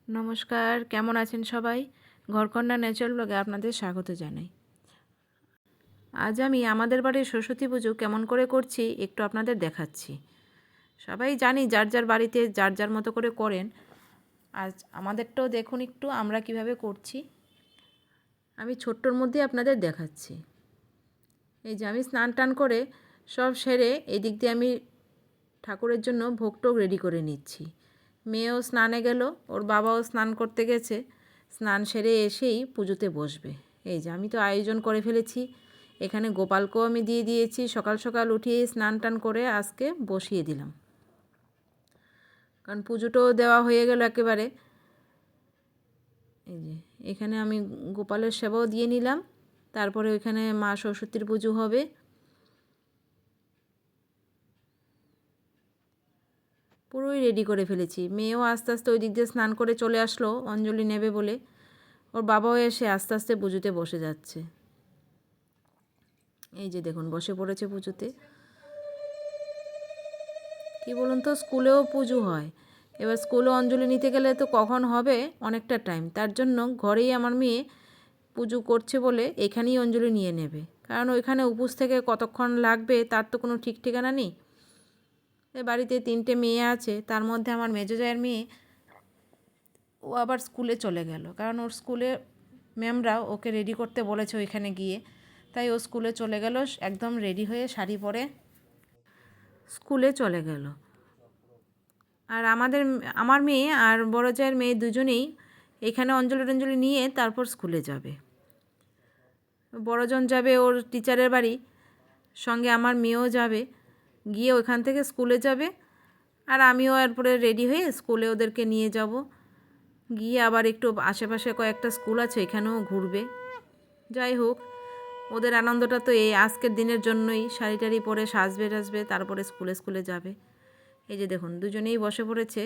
নমস্কার, কেমন আছেন সবাই? ঘরকন্যা ন্যাচারাল ব্লগে আপনাদের স্বাগত জানাই। আজ আমি আমাদের বাড়ির সরস্বতী পুজো কেমন করে করছি একটু আপনাদের দেখাচ্ছি। সবাই জানি যার যার বাড়িতে যার যার মতো করে করেন। আজ আমাদেরটাও দেখুন একটু আমরা কিভাবে করছি। আমি ছোট্টর মধ্যে আপনাদের দেখাচ্ছি। এই যে আমি স্নান টান করে সব সেরে এদিক দিয়ে আমি ঠাকুরের জন্য ভোগটোগ রেডি করে নিচ্ছি। মেয়েও স্নানে গেল, ওর বাবাও স্নান করতে গেছে। স্নান সেরে এসেই পুজোতে বসবে। এই যে আমি তো আয়োজন করে ফেলেছি। এখানে গোপালকেও আমি দিয়ে দিয়েছি। সকাল সকাল উঠিয়ে স্নান টান করে আজকে বসিয়ে দিলাম, কারণ পুজোটাও দেওয়া হয়ে গেল একেবারে। এই যে এখানে আমি গোপালের সেবাও দিয়ে নিলাম। তারপরে ওইখানে মা সরস্বতীর পুজো হবে। পুরোই রেডি করে ফেলেছি। মেয়েও আস্তে আস্তে ওই দিক দিয়ে স্নান করে চলে আসলো অঞ্জলি নেবে বলে। ওর বাবাও এসে আস্তে আস্তে পুজোতে বসে যাচ্ছে। এই যে দেখুন বসে পড়েছে পুজোতে। কি বলুন তো, স্কুলেও পুজো হয়। এবার স্কুলে অঞ্জলি নিতে গেলে তো কখন হবে, অনেকটা টাইম। তার জন্য ঘরেই আমার মেয়ে পুজো করছে বলে এখানেই অঞ্জলি নিয়ে নেবে, কারণ ওইখানে উপোস থেকে কতক্ষণ লাগবে তার তো কোনো ঠিক ঠিকানা নেই। বাড়িতে 3টে মেয়ে আছে, তার মধ্যে আমার মেজো জায়ের মেয়ে ও আবার স্কুলে চলে গেল, কারণ ওর স্কুলে ম্যামরা ওকে রেডি করতে বলেছে ওইখানে গিয়ে। তাই ও স্কুলে চলে গেল, একদম রেডি হয়ে শাড়ি পরে স্কুলে চলে গেল। আর আমার মেয়ে আর বড় জায়ের মেয়ে দুজনেই এখানে অঞ্জলি টঞ্জলি নিয়ে তারপর স্কুলে যাবে। বড়জন যাবে ওর টিচারের বাড়ি, সঙ্গে আমার মেয়েও যাবে, গিয়ে ওখান থেকে স্কুলে যাবে। আর আমিও এরপরে রেডি হয়ে স্কুলে ওদেরকে নিয়ে যাব। গিয়ে আবার একটু আশেপাশে কয়েকটা স্কুল আছে, এখানেও ঘুরবে। যাই হোক, ওদের আনন্দটা তো এই আজকের দিনের জন্যই। শাড়ি টাড়ি পরে সাজবে টাজবে, তারপরে স্কুলে যাবে। এই যে দেখুন দুজনেই বসে পড়েছে।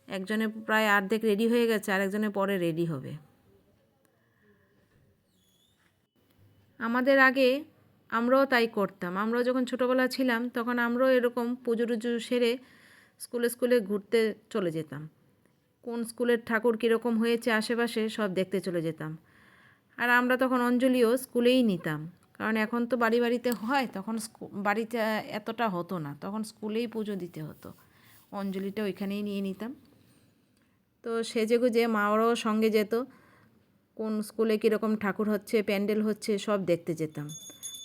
একজনে প্রায় অর্ধেক রেডি হয়ে গেছে, আরেকজনে পরে রেডি হবে। আমাদের আগে আমরাও তাই করতাম। আমরাও যখন ছোটোবেলা ছিলাম তখন আমরাও এরকম পুজো টুজো সেরে স্কুলে ঘুরতে চলে যেতাম। কোন স্কুলের ঠাকুর কীরকম হয়েছে আশেপাশে সব দেখতে চলে যেতাম। আর আমরা তখন অঞ্জলিও স্কুলেই নিতাম, কারণ এখন তো বাড়িতে হয়, তখন বাড়িতে এতটা হতো না, তখন স্কুলেই পুজো দিতে হতো। অঞ্জলিটা ওইখানেই নিয়ে নিতাম। তো সেজেগুজে মা ওরাও সঙ্গে যেত, কোন স্কুলে কীরকম ঠাকুর হচ্ছে, প্যান্ডেল হচ্ছে সব দেখতে যেতাম।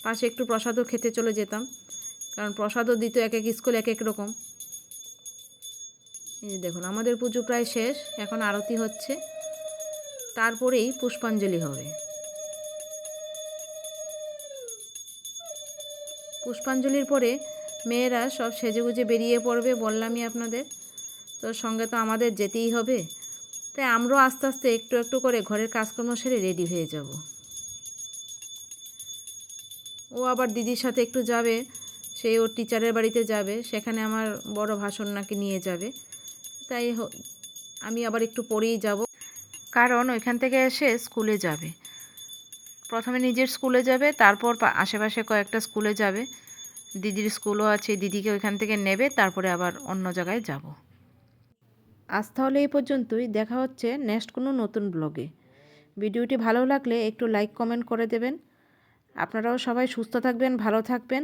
পাশে একটু প্রসাদও খেতে চলে যেতাম, কারণ প্রসাদও দিত এক এক স্কুল এক এক রকম। এই যে দেখুন আমাদের পুজো প্রায় শেষ, এখন আরতি হচ্ছে, তারপরেই পুষ্পাঞ্জলি হবে। পুষ্পাঞ্জলির পরে মেয়েরা সব সেজেগুজে বেরিয়ে পড়বে, বললামই আপনাদের। তো সঙ্গে তো আমাদের যেতেই হবে, তাই আমরাও আস্তে আস্তে একটু একটু করে ঘরের কাজকর্ম সেরে রেডি হয়ে যাব। ও আবার দিদির সাথে একটু যাবে, সেই ওর টিচারের বাড়িতে যাবে, সেখানে আমার বড় ভাসুর নাকি নিয়ে যাবে। তাই আমি আবার একটু পরেই যাব, কারণ ওইখান থেকে এসে স্কুলে যাবে। প্রথমে নিজের স্কুলে যাবে, তারপর আশেপাশে কয়েকটা স্কুলে যাবে। দিদির স্কুলও আছে, দিদিকে ওইখান থেকে নেবে, তারপরে আবার অন্য জায়গায় যাব। আজ তাহলে এই পর্যন্তই, দেখা হচ্ছে নেক্সট কোনো নতুন ব্লগে। ভিডিওটি ভালো লাগলে একটু লাইক কমেন্ট করে দেবেন। আপনারাও সবাই সুস্থ থাকবেন, ভালো থাকবেন।